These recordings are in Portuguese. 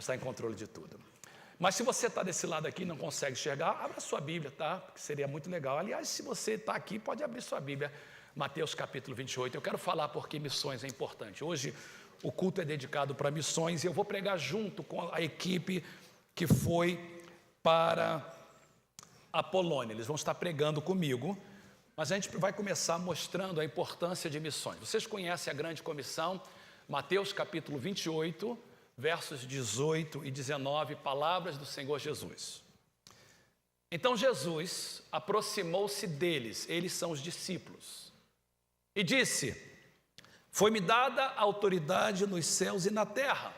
está em controle de tudo. Mas se você está desse lado aqui e não consegue enxergar, abra sua Bíblia, tá? Porque seria muito legal. Aliás, se você está aqui, pode abrir sua Bíblia. Mateus capítulo 28. Eu quero falar porque missões é importante. Hoje o culto é dedicado para missões e eu vou pregar junto com a equipe que foi para a Polônia. Eles vão estar pregando comigo, mas a gente vai começar mostrando a importância de missões. Vocês conhecem a grande comissão, Mateus capítulo 28, versos 18 e 19, palavras do Senhor Jesus. Então Jesus aproximou-se deles, eles são os discípulos, e disse: foi-me dada autoridade nos céus e na terra,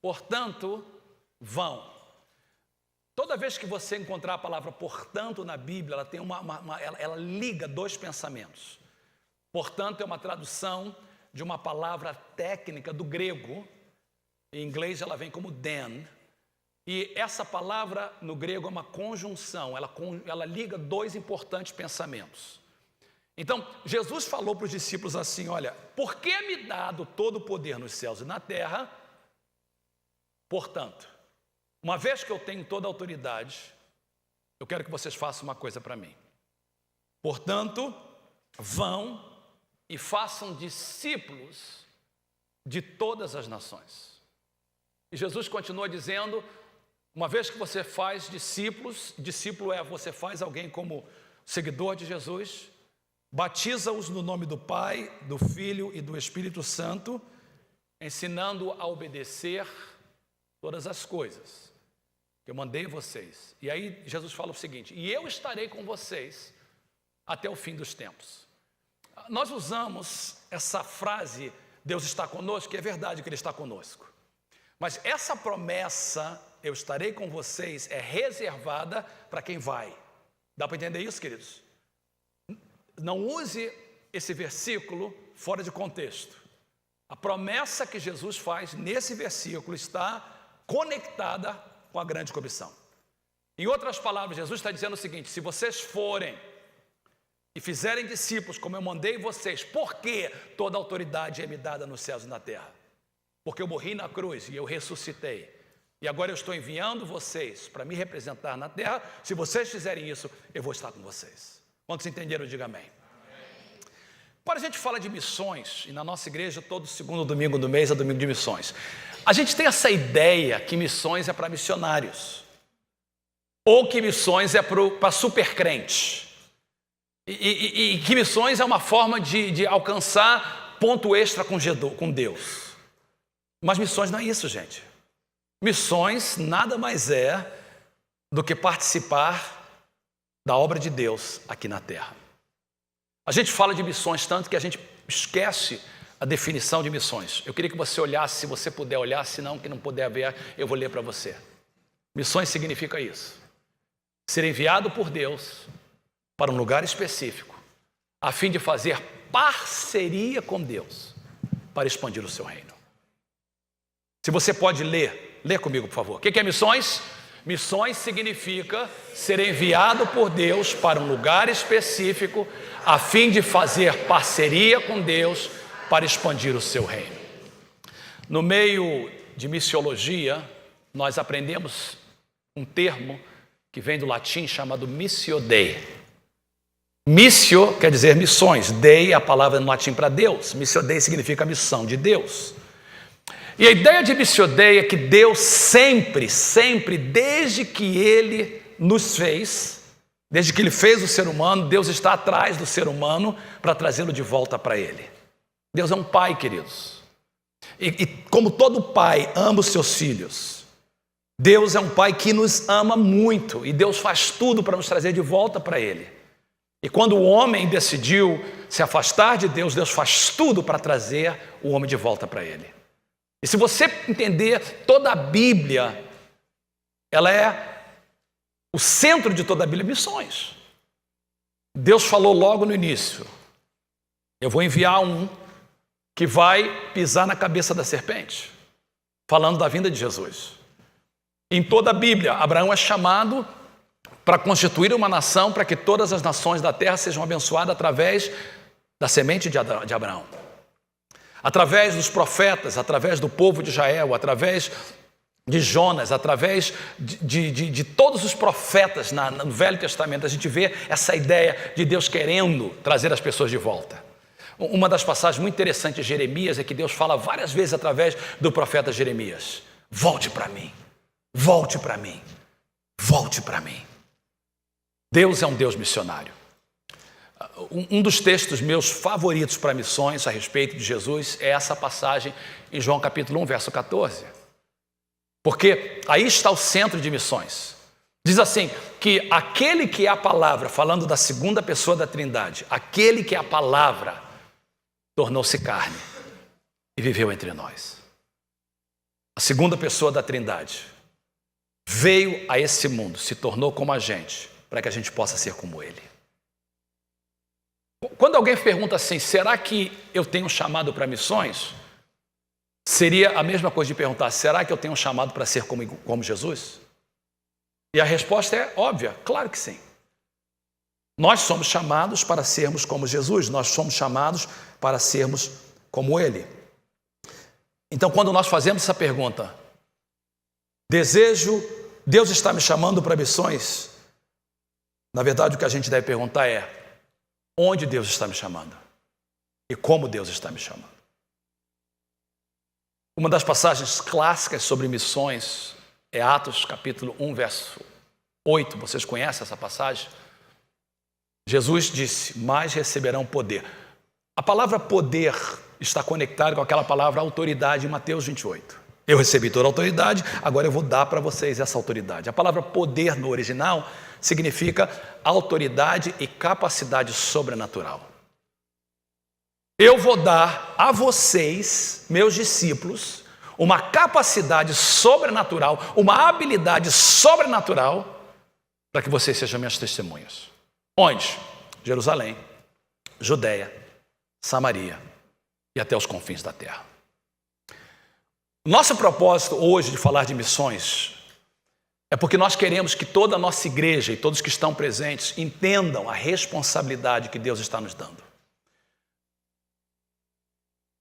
portanto, vão. Toda vez que você encontrar a palavra portanto na Bíblia, ela tem ela liga dois pensamentos. Portanto, é uma tradução de uma palavra técnica do grego. Em inglês ela vem como then. E essa palavra no grego é uma conjunção, ela liga dois importantes pensamentos. Então, Jesus falou para os discípulos assim: olha, porque é me dado todo o poder nos céus e na terra, portanto, uma vez que eu tenho toda a autoridade, eu quero que vocês façam uma coisa para mim. Portanto, vão e façam discípulos de todas as nações. E Jesus continua dizendo: uma vez que você faz discípulos, discípulo é você faz alguém como seguidor de Jesus, batiza-os no nome do Pai, do Filho e do Espírito Santo, ensinando a obedecer todas as coisas que eu mandei vocês. E aí Jesus fala o seguinte: e eu estarei com vocês até o fim dos tempos. Nós usamos essa frase, Deus está conosco, que é verdade que Ele está conosco. Mas essa promessa, eu estarei com vocês, é reservada para quem vai. Dá para entender isso, queridos? Não use esse versículo fora de contexto. A promessa que Jesus faz nesse versículo está conectada com a grande comissão. Em outras palavras, Jesus está dizendo o seguinte: se vocês forem e fizerem discípulos como eu mandei vocês, por que toda a autoridade é me dada nos céus e na terra? Porque eu morri na cruz e eu ressuscitei. E agora eu estou enviando vocês para me representar na terra. Se vocês fizerem isso, eu vou estar com vocês. Quantos entenderam, diga amém. Quando a gente fala de missões, e na nossa igreja todo segundo domingo do mês é domingo de missões, a gente tem essa ideia que missões é para missionários, ou que missões é para supercrente, e que missões é uma forma de alcançar ponto extra com Deus. Mas missões não é isso, gente. Missões nada mais é do que participar da obra de Deus aqui na terra. A gente fala de missões tanto que a gente esquece a definição de missões. Eu queria que você olhasse, se você puder olhar, se não, que não puder ver, eu vou ler para você. Missões significa isso: ser enviado por Deus para um lugar específico, a fim de fazer parceria com Deus para expandir o seu reino. Se você pode ler, lê comigo, por favor. O que é missões? Missões significa ser enviado por Deus para um lugar específico, a fim de fazer parceria com Deus para expandir o seu reino. No meio de missiologia, nós aprendemos um termo que vem do latim chamado missio Dei. Missio quer dizer missões, Dei é a palavra no latim para Deus. Missio Dei significa missão de Deus. E a ideia de missio Dei é que Deus sempre, desde que Ele nos fez, desde que Ele fez o ser humano, Deus está atrás do ser humano para trazê-lo de volta para Ele. Deus é um pai, queridos. E como todo pai ama os seus filhos, Deus é um pai que nos ama muito. E Deus faz tudo para nos trazer de volta para Ele. E quando o homem decidiu se afastar de Deus, Deus faz tudo para trazer o homem de volta para Ele. E se você entender toda a Bíblia, ela é o centro de toda a Bíblia, missões. Deus falou logo no início: eu vou enviar um que vai pisar na cabeça da serpente, falando da vinda de Jesus. Em toda a Bíblia, Abraão é chamado para constituir uma nação, para que todas as nações da terra sejam abençoadas através da semente de Abraão. Através dos profetas, através do povo de Israel, através de Jonas, através de todos os profetas no Velho Testamento, a gente vê essa ideia de Deus querendo trazer as pessoas de volta. Uma das passagens muito interessantes de Jeremias é que Deus fala várias vezes através do profeta Jeremias: volte para mim, volte para mim, volte para mim. Deus é um Deus missionário. Um dos textos meus favoritos para missões a respeito de Jesus é essa passagem em João capítulo 1, verso 14. Porque aí está o centro de missões. Diz assim, que aquele que é a palavra, falando da segunda pessoa da Trindade, aquele que é a palavra, tornou-se carne e viveu entre nós. A segunda pessoa da Trindade veio a esse mundo, se tornou como a gente, para que a gente possa ser como ele. Quando alguém pergunta assim, será que eu tenho um chamado para missões? Seria a mesma coisa de perguntar, será que eu tenho um chamado para ser como Jesus? E a resposta é óbvia, claro que sim. Nós somos chamados para sermos como Jesus, nós somos chamados para sermos como Ele. Então, quando nós fazemos essa pergunta, Deus está me chamando para missões? Na verdade, o que a gente deve perguntar é, onde Deus está me chamando? E como Deus está me chamando? Uma das passagens clássicas sobre missões é Atos capítulo 1, verso 8. Vocês conhecem essa passagem? Jesus disse, mas receberão poder. A palavra poder está conectada com aquela palavra autoridade em Mateus 28. Eu recebi toda a autoridade, agora eu vou dar para vocês essa autoridade. A palavra poder no original significa autoridade e capacidade sobrenatural. Eu vou dar a vocês, meus discípulos, uma capacidade sobrenatural, uma habilidade sobrenatural para que vocês sejam minhas testemunhas. Onde? Jerusalém, Judeia, Samaria e até os confins da terra. Nosso propósito hoje de falar de missões é porque nós queremos que toda a nossa igreja e todos que estão presentes entendam a responsabilidade que Deus está nos dando.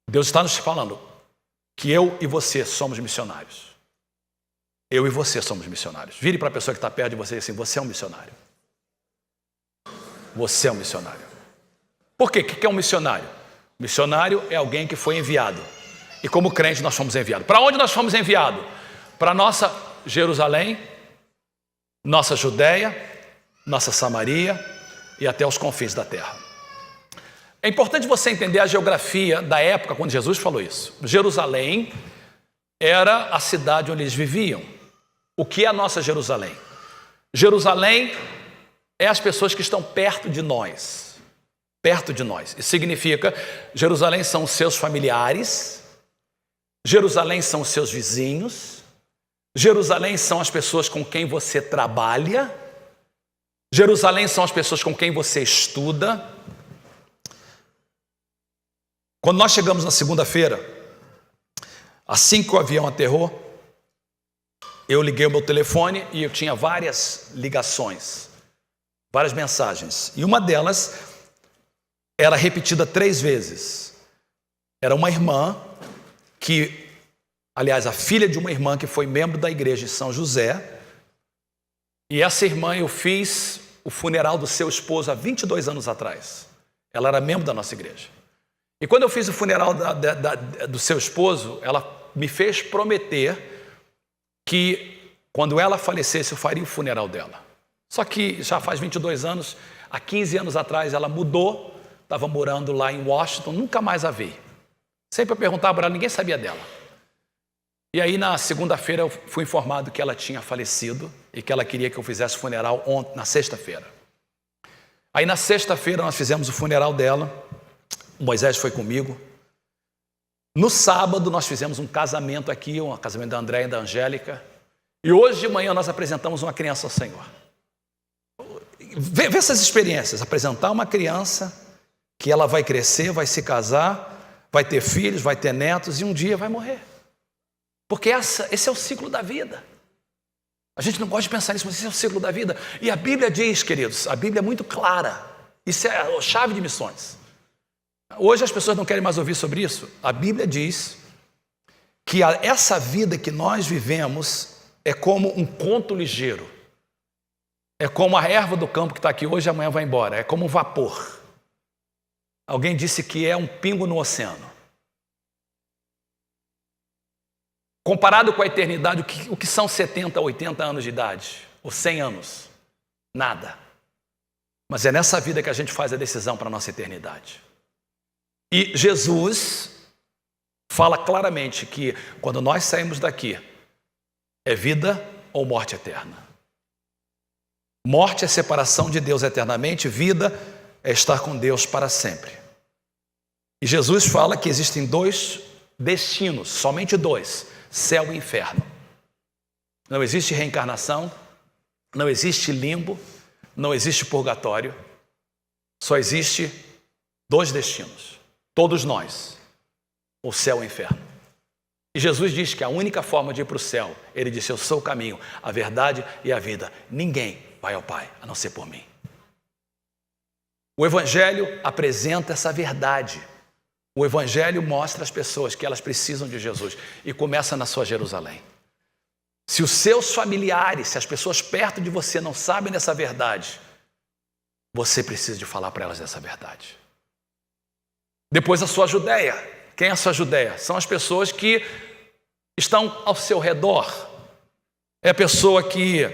Deus está nos falando que eu e você somos missionários. Eu e você somos missionários. Vire para a pessoa que está perto de você e assim, você é um missionário. Você é um missionário. Por quê? O que é um missionário? Missionário é alguém que foi enviado. E como crente nós fomos enviados. Para onde nós fomos enviados? Para nossa Jerusalém, nossa Judeia, nossa Samaria e até os confins da terra. É importante você entender a geografia da época quando Jesus falou isso. Jerusalém era a cidade onde eles viviam. O que é a nossa Jerusalém? Jerusalém é as pessoas que estão perto de nós. Perto de nós. Isso significa, Jerusalém são os seus familiares, Jerusalém são os seus vizinhos, Jerusalém são as pessoas com quem você trabalha, Jerusalém são as pessoas com quem você estuda. Quando nós chegamos na segunda-feira, assim que o avião aterrou, eu liguei o meu telefone e eu tinha várias ligações, várias mensagens. E uma delas era repetida 3 vezes. Era uma irmã que, aliás, a filha de uma irmã que foi membro da igreja de São José. E essa irmã, eu fiz o funeral do seu esposo há 22 anos atrás. Ela era membro da nossa igreja. E quando eu fiz o funeral do seu esposo, ela me fez prometer que quando ela falecesse eu faria o funeral dela. Só que já faz 22 anos, há 15 anos atrás ela mudou, estava morando lá em Washington, nunca mais a vi. Sempre eu perguntava para ela, ninguém sabia dela. E aí na segunda-feira eu fui informado que ela tinha falecido e que ela queria que eu fizesse o funeral na sexta-feira. Aí na sexta-feira nós fizemos o funeral dela. O Moisés foi comigo. No sábado nós fizemos um casamento aqui, um casamento da Andréia e da Angélica. E hoje de manhã nós apresentamos uma criança ao Senhor. Vê essas experiências, apresentar uma criança que ela vai crescer, vai se casar, vai ter filhos, vai ter netos e um dia vai morrer. Porque esse é o ciclo da vida. A gente não gosta de pensar nisso, mas esse é o ciclo da vida. E a Bíblia diz, queridos, a Bíblia é muito clara. Isso é a chave de missões. Hoje as pessoas não querem mais ouvir sobre isso. A Bíblia diz que essa vida que nós vivemos é como um conto ligeiro. É como a erva do campo que está aqui hoje e amanhã vai embora. É como um vapor. Alguém disse que é um pingo no oceano. Comparado com a eternidade, o que são 70, 80 anos de idade? Ou 100 anos? Nada. Mas é nessa vida que a gente faz a decisão para a nossa eternidade. E Jesus fala claramente que quando nós saímos daqui, é vida ou morte eterna. Morte é separação de Deus eternamente, vida é estar com Deus para sempre. E Jesus fala que existem dois destinos, somente dois, céu e inferno. Não existe reencarnação, não existe limbo, não existe purgatório, só existe dois destinos, todos nós, o céu e o inferno. E Jesus diz que a única forma de ir para o céu, ele disse, eu sou o caminho, a verdade e a vida. Ninguém vai ao Pai, a não ser por mim. O Evangelho apresenta essa verdade. O Evangelho mostra às pessoas que elas precisam de Jesus e começa na sua Jerusalém. Se os seus familiares, se as pessoas perto de você não sabem dessa verdade, você precisa de falar para elas dessa verdade. Depois a sua Judéia. Quem é a sua Judéia? São as pessoas que estão ao seu redor. É a pessoa que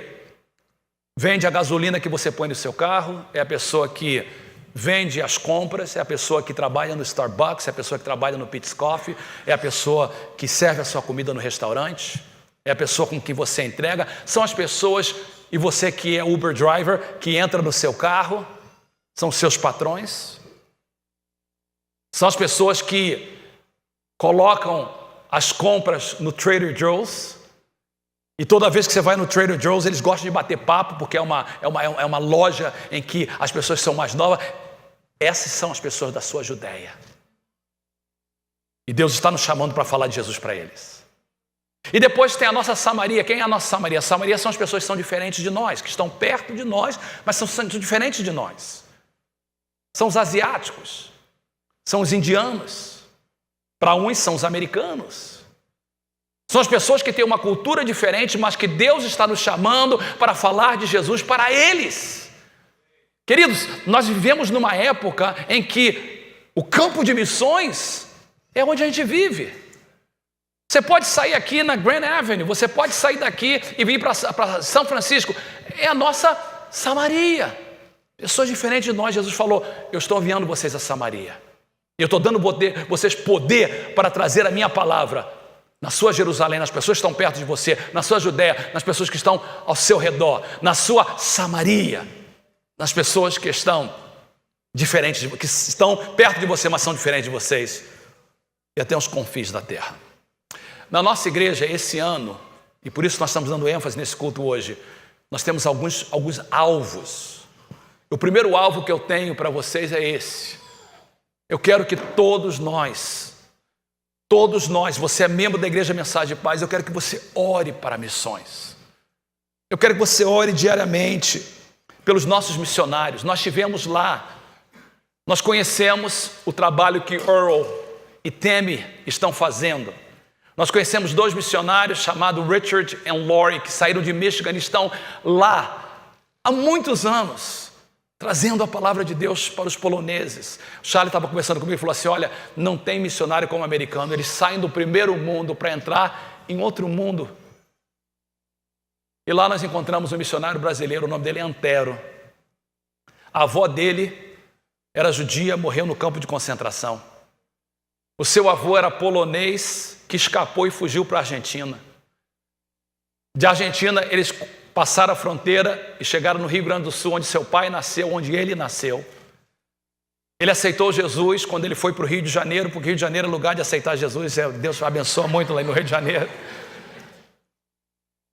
vende a gasolina que você põe no seu carro, é a pessoa que vende as compras, é a pessoa que trabalha no Starbucks, é a pessoa que trabalha no Peet's Coffee, é a pessoa que serve a sua comida no restaurante, é a pessoa com quem você entrega, são as pessoas, e você que é Uber driver, que entra no seu carro, são os seus patrões, são as pessoas que colocam as compras no Trader Joe's, e toda vez que você vai no Trader Joe's, eles gostam de bater papo, porque é uma loja em que as pessoas são mais novas. Essas são as pessoas da sua Judéia. E Deus está nos chamando para falar de Jesus para eles. E depois tem a nossa Samaria. Quem é a nossa Samaria? A Samaria são as pessoas que são diferentes de nós, que estão perto de nós, mas são diferentes de nós. São os asiáticos, são os indianos, para uns são os americanos. São as pessoas que têm uma cultura diferente, mas que Deus está nos chamando para falar de Jesus para eles. Queridos, nós vivemos numa época em que o campo de missões é onde a gente vive. Você pode sair aqui na Grand Avenue, você pode sair daqui e vir para São Francisco. É a nossa Samaria. Pessoas diferentes de nós, Jesus falou, eu estou enviando vocês a Samaria. Eu estou dando vocês poder para trazer a minha palavra na sua Jerusalém, nas pessoas que estão perto de você, na sua Judéia, nas pessoas que estão ao seu redor, na sua Samaria, nas pessoas que estão diferentes, que estão perto de você, mas são diferentes de vocês, e até os confins da terra. Na nossa igreja, esse ano, e por isso nós estamos dando ênfase nesse culto hoje, nós temos alguns alvos. O primeiro alvo que eu tenho para vocês é esse. Eu quero que todos nós, você é membro da Igreja Mensagem de Paz, eu quero que você ore para missões. Eu quero que você ore diariamente pelos nossos missionários. Nós estivemos lá, nós conhecemos o trabalho que Earl e Tammy estão fazendo. Nós conhecemos 2 missionários chamados Richard e Lori, que saíram de Michigan e estão lá há muitos anos, trazendo a palavra de Deus para os poloneses. O Charlie estava conversando comigo e falou assim, olha, não tem missionário como americano, eles saem do primeiro mundo para entrar em outro mundo. E lá nós encontramos um missionário brasileiro, o nome dele é Antero. A avó dele era judia, morreu no campo de concentração. O seu avô era polonês, que escapou e fugiu para a Argentina. De Argentina, eles passaram a fronteira e chegaram no Rio Grande do Sul, onde seu pai nasceu, onde ele nasceu. Ele aceitou Jesus quando ele foi para o Rio de Janeiro, porque o Rio de Janeiro é lugar de aceitar Jesus. Deus abençoa muito lá no Rio de Janeiro.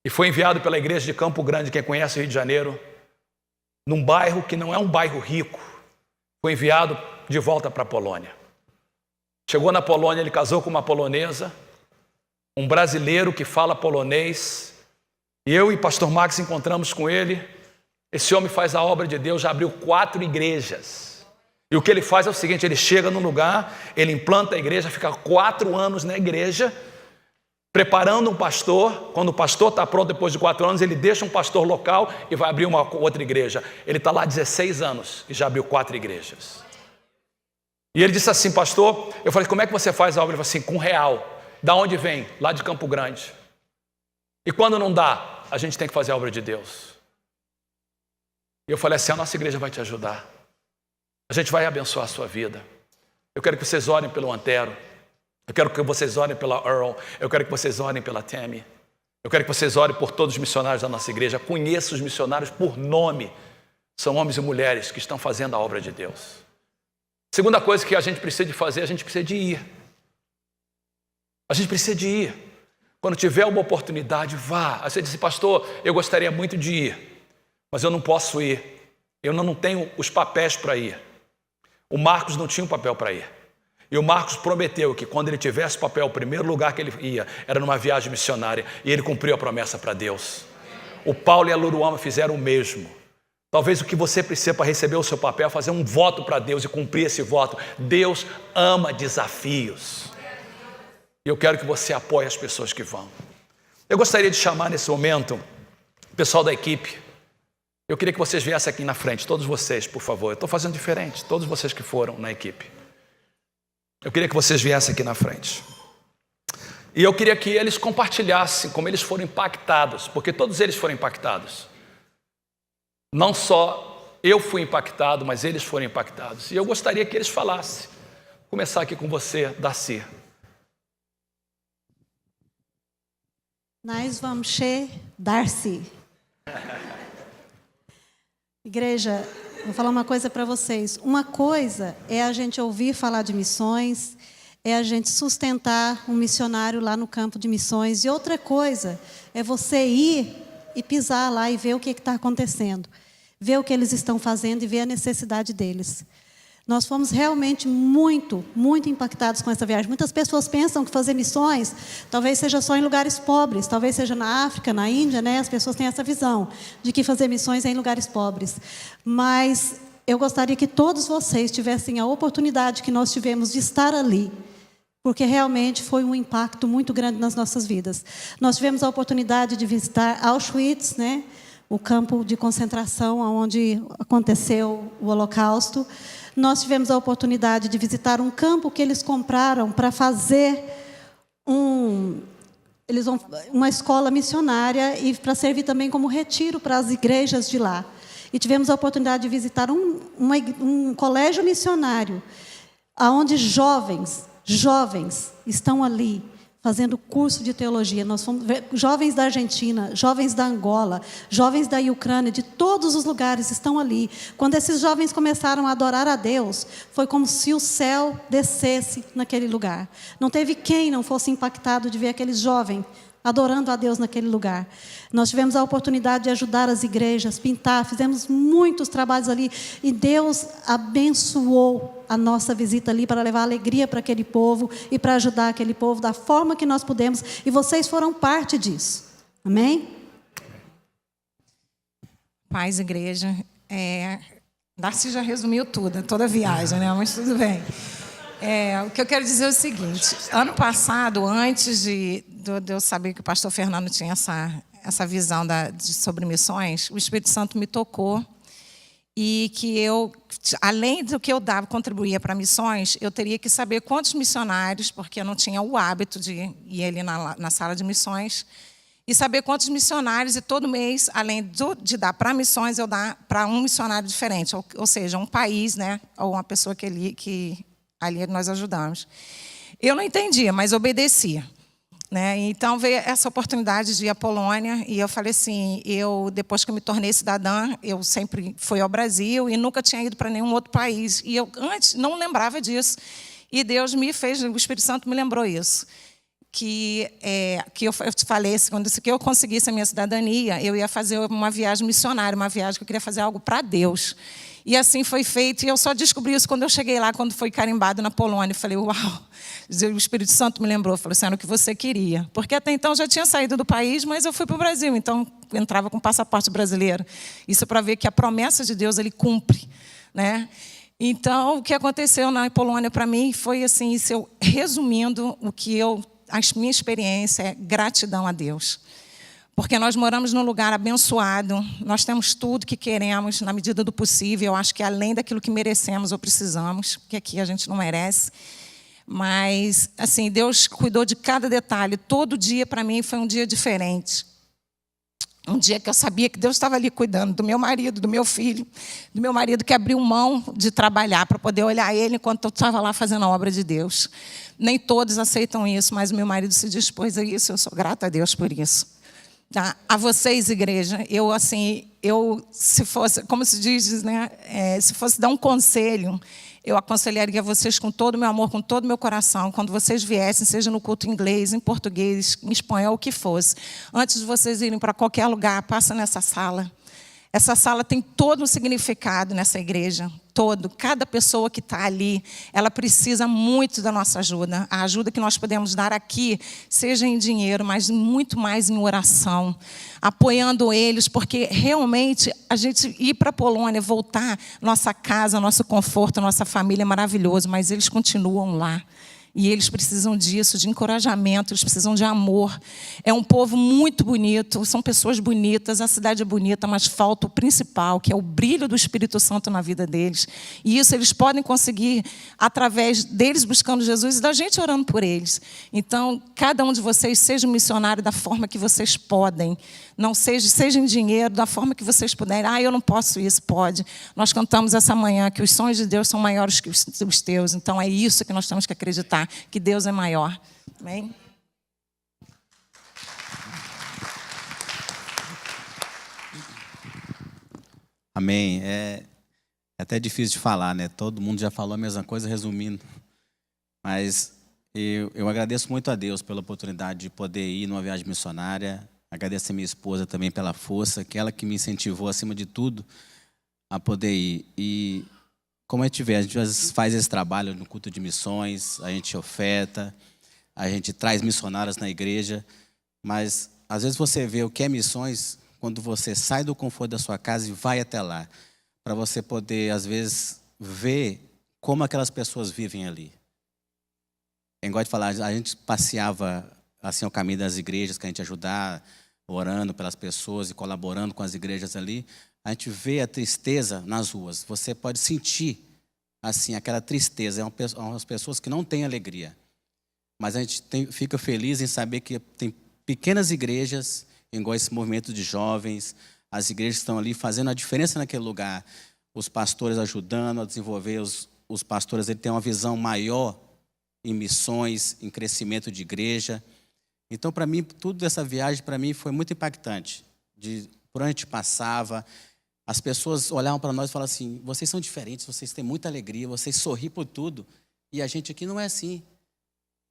E foi enviado pela igreja de Campo Grande, quem conhece o Rio de Janeiro, num bairro que não é um bairro rico. Foi enviado de volta para a Polônia. Chegou na Polônia, ele casou com uma polonesa, um brasileiro que fala polonês. E eu e pastor Max encontramos com ele. Esse homem faz a obra de Deus, já abriu 4 igrejas. E o que ele faz é o seguinte, ele chega num lugar, ele implanta a igreja, fica 4 anos na igreja, preparando um pastor. Quando o pastor está pronto, depois de 4 anos, ele deixa um pastor local e vai abrir uma outra igreja. Ele está lá há 16 anos e já abriu 4 igrejas. E ele disse assim: pastor, eu falei, como é que você faz a obra? Ele falou assim, com real. Da onde vem? Lá de Campo Grande. E quando não dá, a gente tem que fazer a obra de Deus. E eu falei assim, a nossa igreja vai te ajudar. A gente vai abençoar a sua vida. Eu quero que vocês orem pelo Antero. Eu quero que vocês orem pela Earl. Eu quero que vocês orem pela Tammy. Eu quero que vocês orem por todos os missionários da nossa igreja. Conheça os missionários por nome. São homens e mulheres que estão fazendo a obra de Deus. Segunda coisa que a gente precisa de fazer, a gente precisa de ir. A gente precisa de ir. Quando tiver uma oportunidade, vá. Aí você disse, pastor, eu gostaria muito de ir, mas eu não posso ir. Eu não tenho os papéis para ir. O Marcos não tinha um papel para ir. E o Marcos prometeu que quando ele tivesse papel, o primeiro lugar que ele ia era numa viagem missionária. E ele cumpriu a promessa para Deus. O Paulo e a Luruama fizeram o mesmo. Talvez o que você precisa para receber o seu papel é fazer um voto para Deus e cumprir esse voto. Deus ama desafios. E eu quero que você apoie as pessoas que vão. Eu gostaria de chamar nesse momento o pessoal da equipe. Eu queria que vocês viessem aqui na frente, todos vocês, por favor. Eu estou fazendo diferente, todos vocês que foram na equipe. Eu queria que vocês viessem aqui na frente. E eu queria que eles compartilhassem como eles foram impactados, porque todos eles foram impactados. Não só eu fui impactado, mas eles foram impactados. E eu gostaria que eles falassem. Vou começar aqui com você, Darcy. Nós vamos ser Darcy. Igreja, vou falar uma coisa para vocês. Uma coisa é a gente ouvir falar de missões, é a gente sustentar um missionário lá no campo de missões. E outra coisa é você ir e pisar lá e ver o que está acontecendo. Ver o que eles estão fazendo e ver a necessidade deles. Nós fomos realmente muito, muito impactados com essa viagem. Muitas pessoas pensam que fazer missões talvez seja só em lugares pobres, talvez seja na África, na Índia, né? As pessoas têm essa visão de que fazer missões é em lugares pobres. Mas eu gostaria que todos vocês tivessem a oportunidade que nós tivemos de estar ali, porque realmente foi um impacto muito grande nas nossas vidas. Nós tivemos a oportunidade de visitar Auschwitz, né? O campo de concentração onde aconteceu o Holocausto. Nós tivemos a oportunidade de visitar um campo que eles compraram para fazer uma escola missionária e para servir também como retiro para as igrejas de lá. E tivemos a oportunidade de visitar um colégio missionário, onde jovens estão ali fazendo curso de teologia. Nós fomos ver jovens da Argentina, jovens da Angola, jovens da Ucrânia, de todos os lugares estão ali. Quando esses jovens começaram a adorar a Deus, foi como se o céu descesse naquele lugar. Não teve quem não fosse impactado de ver aqueles jovens adorando a Deus naquele lugar. Nós tivemos a oportunidade de ajudar as igrejas, pintar, fizemos muitos trabalhos ali, e Deus abençoou a nossa visita ali para levar alegria para aquele povo e para ajudar aquele povo da forma que nós pudemos, e vocês foram parte disso. Amém? Paz, igreja. Darcy já resumiu tudo, toda a viagem, né? Mas tudo bem. O que eu quero dizer é o seguinte: ano passado, antes de eu saber que o pastor Fernando tinha essa visão sobre missões, o Espírito Santo me tocou, e que eu, além do que eu contribuía para missões, eu teria que saber quantos missionários, porque eu não tinha o hábito de ir ali na sala de missões, e saber quantos missionários, e todo mês, além de dar para missões, eu dar para um missionário diferente, ou seja, um país, né, ou uma pessoa que ali nós ajudamos. Eu não entendia, mas obedecia, né? Então veio essa oportunidade de ir à Polônia, e eu falei assim, depois que eu me tornei cidadã, eu sempre fui ao Brasil e nunca tinha ido para nenhum outro país, e eu antes não lembrava disso, e Deus me fez, o Espírito Santo me lembrou isso, que eu te falei, quando eu conseguisse a minha cidadania, eu ia fazer uma viagem missionária, uma viagem que eu queria fazer algo para Deus. E assim foi feito, e eu só descobri isso quando eu cheguei lá, quando foi carimbado na Polônia. Eu falei, uau, o Espírito Santo me lembrou, falou assim, era o que você queria. Porque até então eu já tinha saído do país, mas eu fui para o Brasil, então eu entrava com passaporte brasileiro. Isso para ver que a promessa de Deus, Ele cumpre, né? Então, o que aconteceu na Polônia para mim foi assim, resumindo o que eu a minha experiência é gratidão a Deus. Porque nós moramos num lugar abençoado, nós temos tudo que queremos na medida do possível. Eu acho que além daquilo que merecemos ou precisamos, que aqui a gente não merece. Mas, assim, Deus cuidou de cada detalhe. Todo dia, para mim, foi um dia diferente. Um dia que eu sabia que Deus estava ali cuidando do meu marido, do meu filho, do meu marido que abriu mão de trabalhar para poder olhar ele enquanto eu estava lá fazendo a obra de Deus. Nem todos aceitam isso, mas o meu marido se dispôs a isso. Eu sou grata a Deus por isso. Tá? A vocês, igreja, se fosse, como se diz, né, se fosse dar um conselho, eu aconselharia vocês com todo o meu amor, com todo o meu coração, quando vocês viessem, seja no culto em inglês, em português, em espanhol, o que fosse, antes de vocês irem para qualquer lugar, passa nessa sala. Essa sala tem todo um significado nessa igreja, todo. Cada pessoa que está ali, ela precisa muito da nossa ajuda. A ajuda que nós podemos dar aqui, seja em dinheiro, mas muito mais em oração, apoiando eles, porque realmente a gente ir para a Polônia, voltar, nossa casa, nosso conforto, nossa família é maravilhoso, mas eles continuam lá. E eles precisam disso, de encorajamento, eles precisam de amor. É um povo muito bonito, são pessoas bonitas, a cidade é bonita, mas falta o principal, que é o brilho do Espírito Santo na vida deles. E isso eles podem conseguir através deles buscando Jesus e da gente orando por eles. Então, cada um de vocês seja um missionário da forma que vocês podem. Não seja em dinheiro, da forma que vocês puderem. Eu não posso isso, pode. Nós cantamos essa manhã que os sonhos de Deus são maiores que os teus. Então, é isso que nós temos que acreditar, que Deus é maior. Amém? Amém. É até difícil de falar, né? Todo mundo já falou a mesma coisa, resumindo. Mas eu agradeço muito a Deus pela oportunidade de poder ir numa viagem missionária. Agradeço a minha esposa também pela força, que ela que me incentivou, acima de tudo, a poder ir. E como a gente vê, a gente faz esse trabalho no culto de missões, a gente oferta, a gente traz missionários na igreja, mas às vezes você vê o que é missões quando você sai do conforto da sua casa e vai até lá, para você poder, às vezes, ver como aquelas pessoas vivem ali. Eu gosto de falar, a gente passeava assim ao caminho das igrejas, que a gente ajudar, orando pelas pessoas e colaborando com as igrejas ali, a gente vê a tristeza nas ruas. Você pode sentir assim aquela tristeza. É umas pessoas que não têm alegria. Mas a gente fica feliz em saber que tem pequenas igrejas, igual esse movimento de jovens, as igrejas estão ali fazendo a diferença naquele lugar. Os pastores ajudando a desenvolver, os pastores ele têm uma visão maior em missões, em crescimento de igreja. Então, para mim, tudo dessa viagem, para mim, foi muito impactante. Por onde a gente passava, as pessoas olhavam para nós e falavam assim, vocês são diferentes, vocês têm muita alegria, vocês sorriem por tudo. E a gente aqui não é assim.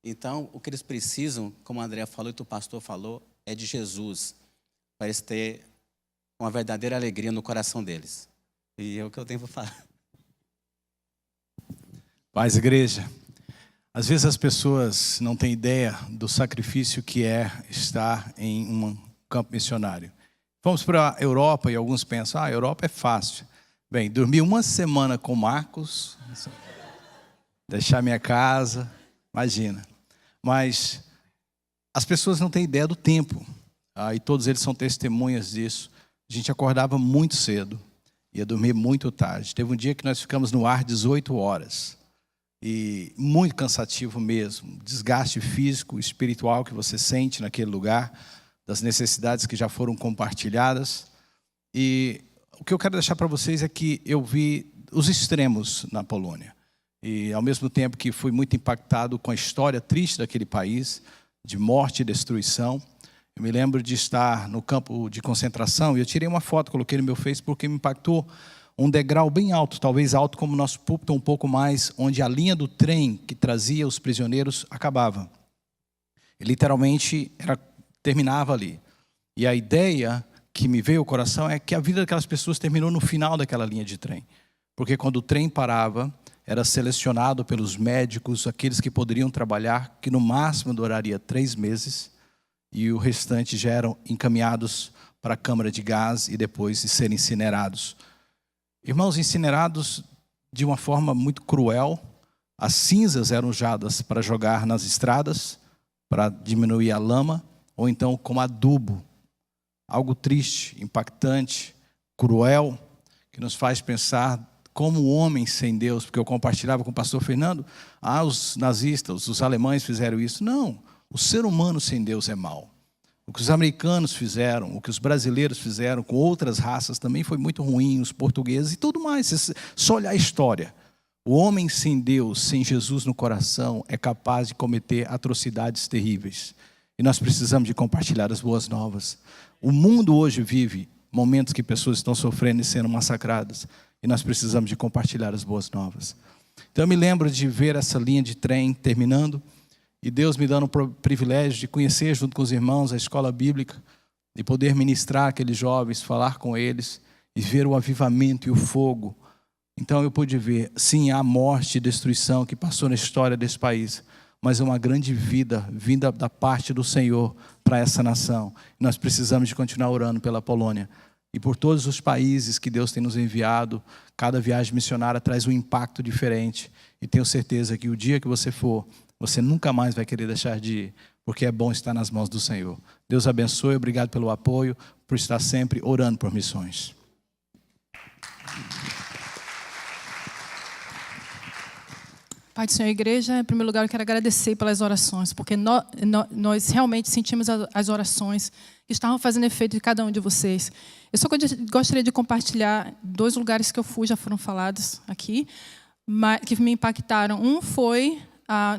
Então, o que eles precisam, como a Andréa falou e o pastor falou, é de Jesus, para eles terem uma verdadeira alegria no coração deles. E é o que eu tenho para falar. Paz, igreja. Às vezes as pessoas não têm ideia do sacrifício que é estar em um campo missionário. Vamos para a Europa e alguns pensam, a Europa é fácil. Bem, dormir uma semana com Marcos, deixar minha casa, imagina. Mas as pessoas não têm ideia do tempo. E todos eles são testemunhas disso. A gente acordava muito cedo, ia dormir muito tarde. Teve um dia que nós ficamos no ar 18 horas. E muito cansativo mesmo, desgaste físico, espiritual que você sente naquele lugar, das necessidades que já foram compartilhadas. E o que eu quero deixar para vocês é que eu vi os extremos na Polônia. E ao mesmo tempo que fui muito impactado com a história triste daquele país, de morte e destruição, eu me lembro de estar no campo de concentração e eu tirei uma foto, coloquei no meu Facebook porque me impactou. Um degrau bem alto, talvez alto como o nosso púlpito, um pouco mais, onde a linha do trem que trazia os prisioneiros acabava. E, literalmente, terminava ali. E a ideia que me veio ao coração é que a vida daquelas pessoas terminou no final daquela linha de trem. Porque quando o trem parava, era selecionado pelos médicos, aqueles que poderiam trabalhar, que no máximo duraria 3 meses, e o restante já eram encaminhados para a câmara de gás e depois de serem incinerados. Irmãos, incinerados de uma forma muito cruel, as cinzas eram usadas para jogar nas estradas, para diminuir a lama, ou então como adubo. Algo triste, impactante, cruel, que nos faz pensar como o homem sem Deus, porque eu compartilhava com o pastor Fernando, os nazistas, os alemães fizeram isso. Não, o ser humano sem Deus é mau. O que os americanos fizeram, o que os brasileiros fizeram com outras raças também foi muito ruim, os portugueses e tudo mais. Só olhar a história. O homem sem Deus, sem Jesus no coração, é capaz de cometer atrocidades terríveis. E nós precisamos de compartilhar as boas novas. O mundo hoje vive momentos que pessoas estão sofrendo e sendo massacradas. E nós precisamos de compartilhar as boas novas. Então eu me lembro de ver essa linha de trem terminando. E Deus me dando o privilégio de conhecer junto com os irmãos a escola bíblica. De poder ministrar aqueles jovens, falar com eles. E ver o avivamento e o fogo. Então eu pude ver, sim, a morte e destruição que passou na história desse país, mas é uma grande vida, vinda da parte do Senhor para essa nação. Nós precisamos de continuar orando pela Polônia e por todos os países que Deus tem nos enviado. Cada viagem missionária traz um impacto diferente e tenho certeza que o dia que você for, você nunca mais vai querer deixar de ir, porque é bom estar nas mãos do Senhor. Deus abençoe, obrigado pelo apoio, por estar sempre orando por missões. Pai do Senhor, igreja, em primeiro lugar eu quero agradecer pelas orações, porque nós realmente sentimos as orações que estavam fazendo efeito em cada um de vocês. Eu só gostaria de compartilhar 2 lugares que eu fui, já foram falados aqui, que me impactaram. Um foi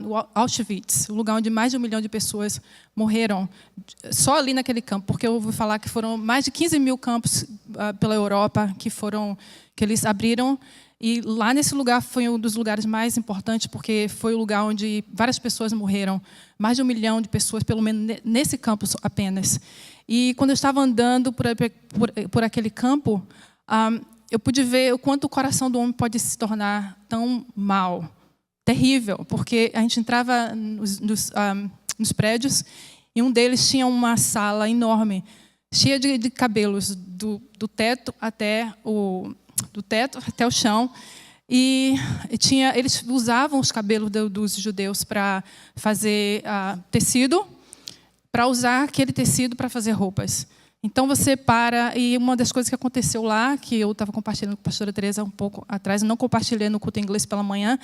o Auschwitz, o lugar onde mais de 1 milhão de pessoas morreram, só ali naquele campo, porque eu ouvi falar que foram mais de 15 mil campos pela Europa que eles abriram. E lá nesse lugar foi um dos lugares mais importantes, porque foi o lugar onde várias pessoas morreram. Mais de 1 milhão de pessoas, pelo menos nesse campo apenas. E quando eu estava andando por aquele campo, eu pude ver o quanto o coração do homem pode se tornar tão mau, terrível. Porque a gente entrava nos prédios e um deles tinha uma sala enorme, cheia de cabelos, do teto até o chão, e eles usavam os cabelos dos judeus para fazer tecido, para usar aquele tecido para fazer roupas. Então você para, e uma das coisas que aconteceu lá, que eu estava compartilhando com a pastora Teresa um pouco atrás, eu não compartilhei no culto em inglês pela manhã,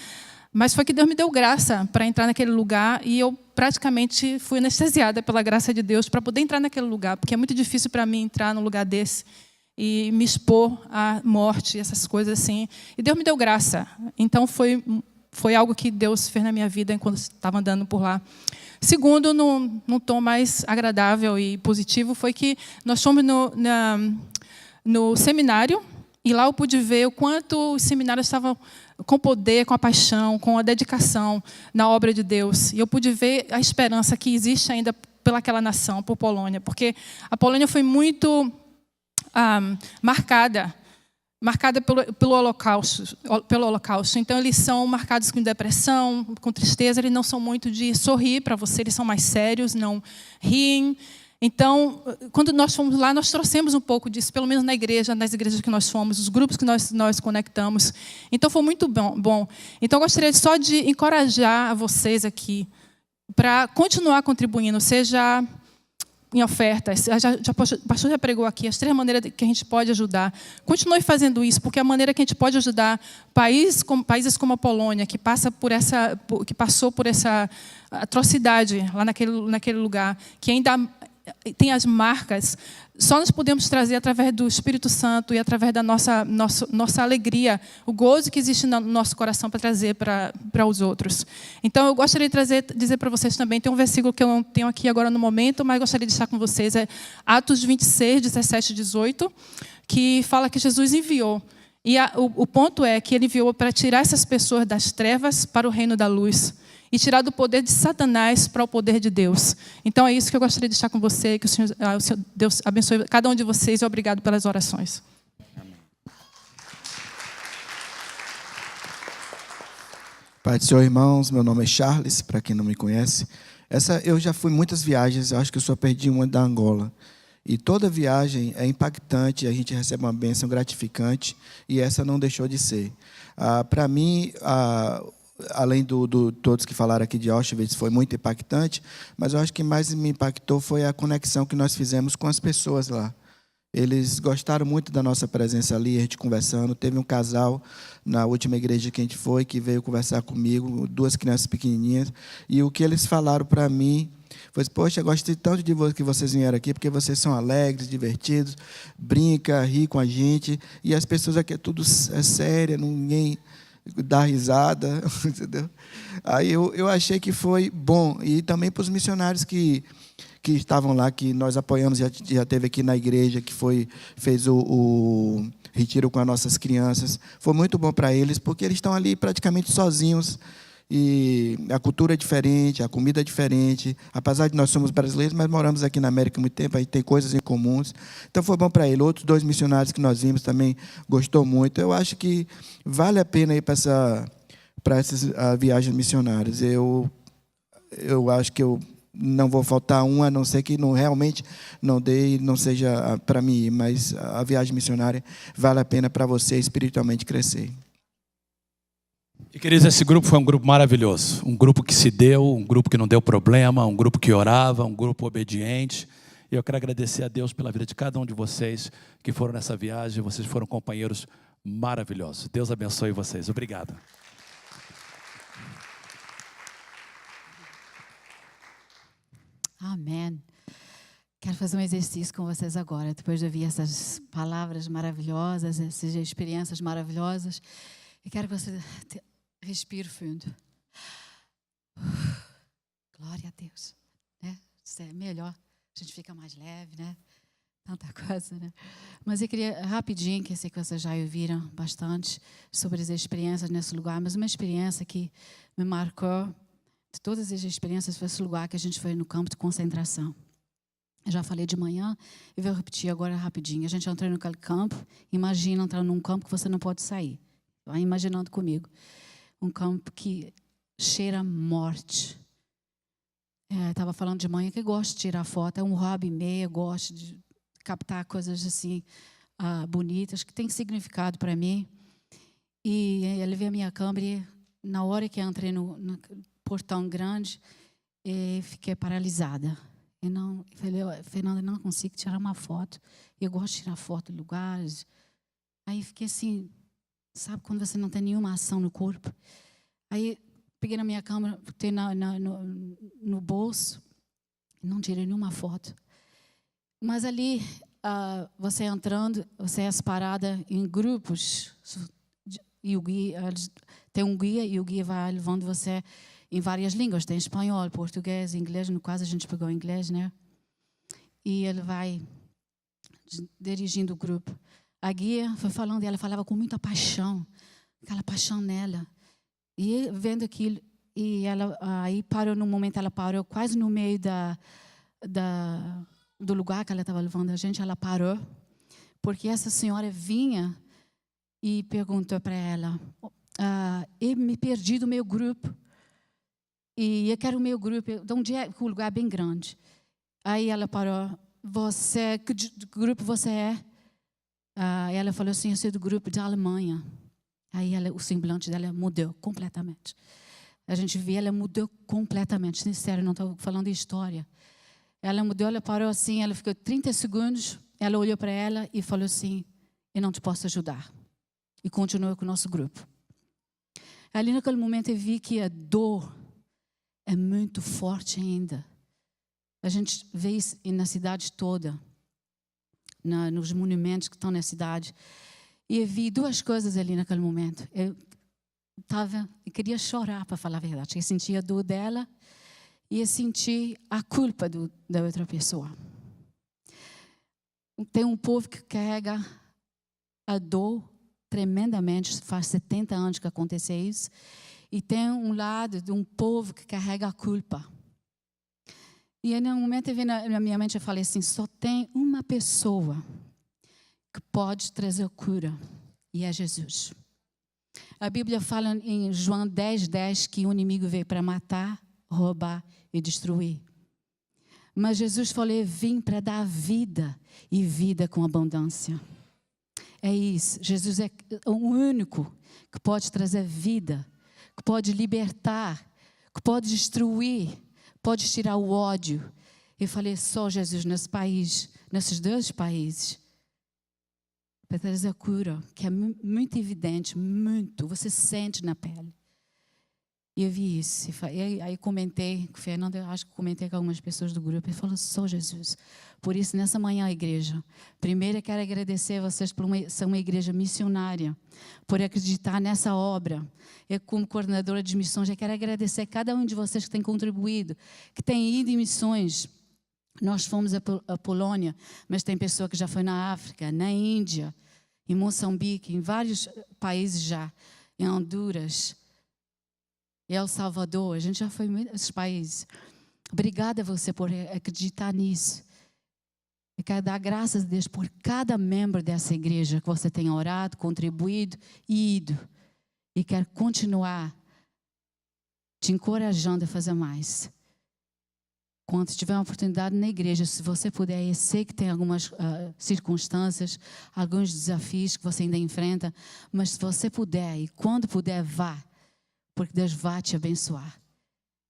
mas foi que Deus me deu graça para entrar naquele lugar, e eu praticamente fui anestesiada pela graça de Deus para poder entrar naquele lugar, porque é muito difícil para mim entrar num lugar desse e me expor à morte, essas coisas assim. E Deus me deu graça. Então foi algo que Deus fez na minha vida enquanto estava andando por lá. Segundo, num tom mais agradável e positivo, foi que nós fomos no seminário, e lá eu pude ver o quanto os seminários estavam com poder, com a paixão, com a dedicação na obra de Deus. E eu pude ver a esperança que existe ainda pelaquela nação, por Polônia. Porque a Polônia foi muito marcada pelo holocausto. Então, eles são marcados com depressão, com tristeza. Eles não são muito de sorrir para você, eles são mais sérios, não riem. Então, quando nós fomos lá, nós trouxemos um pouco disso, pelo menos na igreja, nas igrejas que nós fomos, os grupos que nós conectamos. Então, foi muito bom. Então, eu gostaria só de encorajar vocês aqui para continuar contribuindo, seja em ofertas. O pastor já pregou aqui as 3 maneiras que a gente pode ajudar. Continue fazendo isso, porque a maneira que a gente pode ajudar países como a Polônia, que passou por essa atrocidade lá naquele lugar, que ainda tem as marcas, só nós podemos trazer através do Espírito Santo e através da nossa alegria, o gozo que existe no nosso coração para trazer para os outros. Então, eu gostaria de dizer para vocês também, tem um versículo que eu não tenho aqui agora no momento, mas gostaria de deixar com vocês, é Atos 26, 17 e 18, que fala que Jesus enviou. E o ponto é que ele enviou para tirar essas pessoas das trevas para o reino da luz, e tirar do poder de Satanás para o poder de Deus. Então, é isso que eu gostaria de deixar com você, que o Senhor Deus abençoe cada um de vocês, e obrigado pelas orações. Pai do Senhor, irmãos, meu nome é Charles, para quem não me conhece. Eu já fui em muitas viagens, acho que eu só perdi uma da Angola. E toda viagem é impactante, a gente recebe uma bênção gratificante, e essa não deixou de ser. Para mim, além do todos que falaram aqui de Auschwitz, foi muito impactante, mas eu acho que mais me impactou foi a conexão que nós fizemos com as pessoas lá. Eles gostaram muito da nossa presença ali, a gente conversando. Teve um casal na última igreja que a gente foi, que veio conversar comigo, 2 crianças pequenininhas, e o que eles falaram para mim foi: poxa, eu gostei tanto de que vocês vieram aqui, porque vocês são alegres, divertidos, brinca, ri com a gente, e as pessoas aqui é tudo séria, ninguém dá risada, entendeu? Aí eu achei que foi bom, e também para os missionários que estavam lá, que nós apoiamos, já teve aqui na igreja, que fez o retiro com as nossas crianças. Foi muito bom para eles, porque eles estão ali praticamente sozinhos, e a cultura é diferente, a comida é diferente. Apesar de nós somos brasileiros, mas moramos aqui na América há muito tempo, a gente tem coisas em comuns. Então foi bom para ele. Outros 2 missionários que nós vimos também gostou muito. Eu acho que vale a pena ir para essas viagens missionárias. Eu acho que eu não vou faltar uma, a não ser que realmente não dê, não seja para mim ir, mas a viagem missionária vale a pena para você espiritualmente crescer. E, queridos, esse grupo foi um grupo maravilhoso. Um grupo que se deu, um grupo que não deu problema, um grupo que orava, um grupo obediente. E eu quero agradecer a Deus pela vida de cada um de vocês que foram nessa viagem. Vocês foram companheiros maravilhosos. Deus abençoe vocês. Obrigado. Amém. Quero fazer um exercício com vocês agora, depois de ouvir essas palavras maravilhosas, essas experiências maravilhosas. Eu quero que você respire fundo. Glória a Deus. Né? Isso é melhor. A gente fica mais leve, né? Tanta coisa, né? Mas eu queria rapidinho, que eu sei que vocês já ouviram bastante sobre as experiências nesse lugar, mas uma experiência que me marcou de todas as experiências foi esse lugar que a gente foi no campo de concentração. Eu já falei de manhã e vou repetir agora rapidinho. A gente entrou naquele campo. Imagina entrar num campo que você não pode sair. Vai imaginando comigo. Um campo que cheira morte. Estava falando de manhã que eu gosto de tirar foto. É um hobby meu. Eu gosto de captar coisas assim bonitas, que tem significado para mim. E eu levei a minha câmera e na hora que eu entrei no portão grande, fiquei paralisada. Eu falei, Fernanda, não consigo tirar uma foto. Eu gosto de tirar foto de lugares. Aí fiquei assim, sabe quando você não tem nenhuma ação no corpo? Aí peguei na minha câmera, botei no bolso, não tirei nenhuma foto. Mas ali, você entrando, você é separada em grupos. E o guia, tem um guia e o guia vai levando você em várias línguas, tem espanhol, português, inglês, no caso a gente pegou inglês, né? E ele vai dirigindo o grupo. A guia foi falando, e ela falava com muita paixão, aquela paixão nela. E vendo aquilo, e ela aí parou, no momento ela parou quase no meio do lugar que ela estava levando a gente, ela parou, porque essa senhora vinha e perguntou para ela, eu me perdi do meu grupo. E eu quero o meu grupo, de um dia o lugar é bem grande. Aí ela parou, que grupo você é? Ela falou assim, eu sou do grupo da Alemanha. Aí o semblante dela mudou completamente. A gente vê, ela mudou completamente. Sincero, não estou falando de história. Ela mudou, ela parou assim, ela ficou 30 segundos, ela olhou para ela e falou assim, eu não te posso ajudar. E continuou com o nosso grupo. Ali naquele momento eu vi que a dor é muito forte ainda. A gente vê isso na cidade toda, nos monumentos que estão na cidade. E eu vi 2 coisas ali naquele momento. Eu queria chorar, para falar a verdade. Eu sentia a dor dela e eu senti a culpa da outra pessoa. Tem um povo que carrega a dor tremendamente. Faz 70 anos que aconteceu isso. E tem um lado de um povo que carrega a culpa. E aí, no momento, eu vi na minha mente, eu falei assim, só tem uma pessoa que pode trazer cura, e é Jesus. A Bíblia fala em João 10:10 que o inimigo veio para matar, roubar e destruir. Mas Jesus falou, eu vim para dar vida, e vida com abundância. É isso, Jesus é o único que pode trazer vida que pode libertar, que pode destruir, pode tirar o ódio. Eu falei, só Jesus nesse país, nesses 2 países, para trazer a cura, que é muito evidente, muito, você sente na pele. E eu vi isso, e aí comentei com o Fernando, eu acho que comentei com algumas pessoas do grupo, e falou, só Jesus. Por isso, nessa manhã, igreja, primeiro eu quero agradecer a vocês por ser uma igreja missionária, por acreditar nessa obra. Eu, como coordenadora de missões, eu quero agradecer a cada um de vocês que tem contribuído, que tem ido em missões. Nós fomos à Polônia, mas tem pessoa que já foi na África, na Índia, em Moçambique, em vários países já, em Honduras, El Salvador, a gente já foi em muitos países. Obrigada a você por acreditar nisso. Eu quero dar graças a Deus por cada membro dessa igreja que você tem orado, contribuído e ido. E quero continuar te encorajando a fazer mais. Quando tiver uma oportunidade na igreja, se você puder, eu sei que tem algumas circunstâncias, alguns desafios que você ainda enfrenta, mas se você puder e quando puder, vá. Porque Deus vai te abençoar.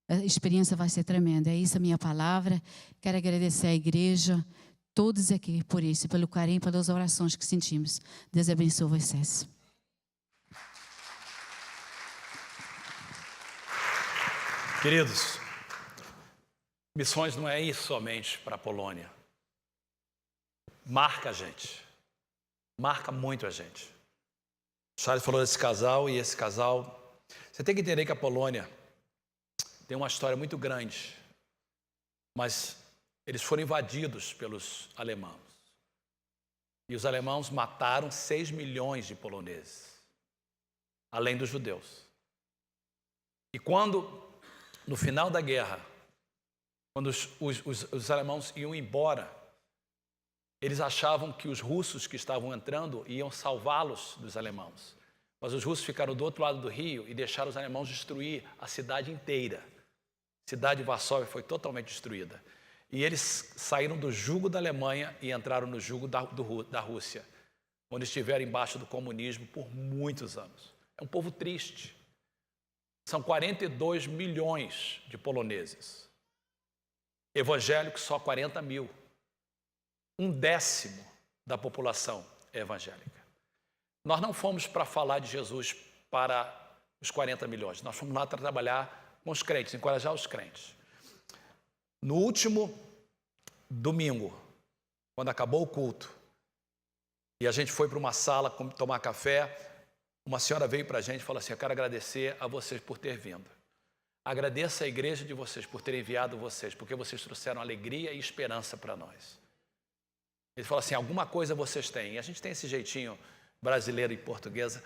A experiência vai ser tremenda. É isso a minha palavra. Quero agradecer à igreja, todos aqui, por isso, pelo carinho, pelas orações que sentimos. Deus abençoe vocês. Queridos, missões não é isso somente para a Polônia. Marca a gente. Marca muito a gente. O Charles falou desse casal e esse casal... Você tem que entender que a Polônia tem uma história muito grande, mas eles foram invadidos pelos alemãos. E os alemãos mataram 6 milhões de poloneses, além dos judeus. E quando, no final da guerra, quando os alemãos iam embora, eles achavam que os russos que estavam entrando iam salvá-los dos alemãos. Mas os russos ficaram do outro lado do rio e deixaram os alemãos destruir a cidade inteira. A cidade de Varsóvia foi totalmente destruída. E eles saíram do jugo da Alemanha e entraram no jugo da Rússia, onde estiveram embaixo do comunismo por muitos anos. É um povo triste. São 42 milhões de poloneses. Evangélicos, só 40 mil. 1/10 da população é evangélica. Nós não fomos para falar de Jesus para os 40 milhões. Nós fomos lá para trabalhar com os crentes, encorajar os crentes. No último domingo, quando acabou o culto, e a gente foi para uma sala tomar café, uma senhora veio para a gente e falou assim, eu quero agradecer a vocês por ter vindo. Agradeço a igreja de vocês por ter enviado vocês, porque vocês trouxeram alegria e esperança para nós. Ele falou assim, alguma coisa vocês têm. E a gente tem esse jeitinho brasileiro e portuguesa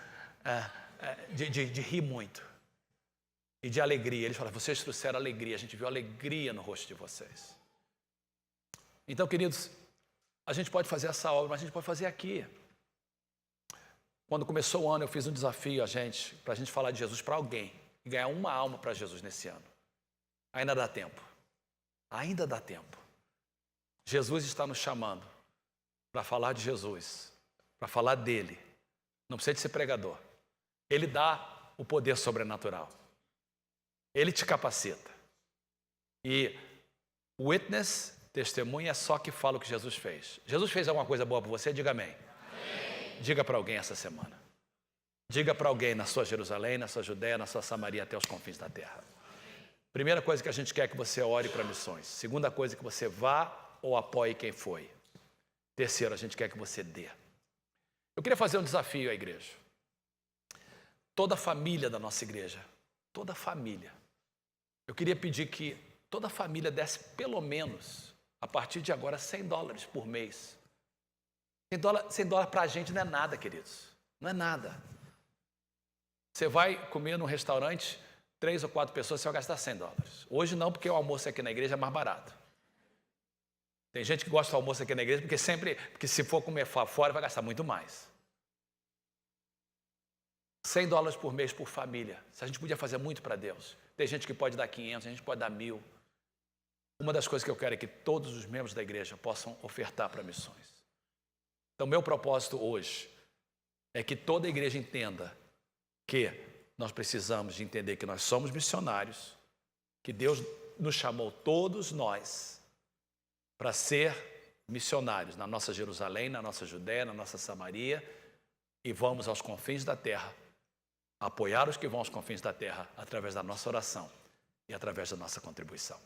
de rir muito e de alegria. Ele fala, vocês trouxeram alegria, a gente viu alegria no rosto de vocês. Então, queridos, a gente pode fazer essa obra, mas a gente pode fazer aqui. Quando começou o ano, eu fiz um desafio para a gente falar de Jesus para alguém e ganhar uma alma para Jesus nesse ano. Ainda dá tempo. Ainda dá tempo. Jesus está nos chamando para falar de Jesus, para falar dele. Não precisa de ser pregador. Ele dá o poder sobrenatural. Ele te capacita. E o witness, testemunha, é só que fala o que Jesus fez. Jesus fez alguma coisa boa para você? Diga amém. Amém. Diga para alguém essa semana. Diga para alguém na sua Jerusalém, na sua Judéia, na sua Samaria, até os confins da terra. Primeira coisa que a gente quer é que você ore para missões. Segunda coisa, que você vá ou apoie quem foi. Terceiro, a gente quer que você dê. Eu queria fazer um desafio à igreja. Toda a família da nossa igreja, toda a família. Eu queria pedir que toda a família desse pelo menos, a partir de agora, $100 por mês. $100 para a gente não é nada, queridos. Não é nada. Você vai comer num restaurante, 3 ou 4 pessoas, você vai gastar $100. Hoje não, porque o almoço aqui na igreja é mais barato. Tem gente que gosta do almoço aqui na igreja porque se for comer fora vai gastar muito mais. $100 por mês por família. Se a gente podia fazer muito para Deus. Tem gente que pode dar 500, a gente pode dar 1.000. Uma das coisas que eu quero é que todos os membros da igreja possam ofertar para missões. Então, meu propósito hoje é que toda a igreja entenda que nós precisamos de entender que nós somos missionários, que Deus nos chamou todos nós para ser missionários na nossa Jerusalém, na nossa Judéia, na nossa Samaria, e vamos aos confins da terra, apoiar os que vão aos confins da terra através da nossa oração e através da nossa contribuição.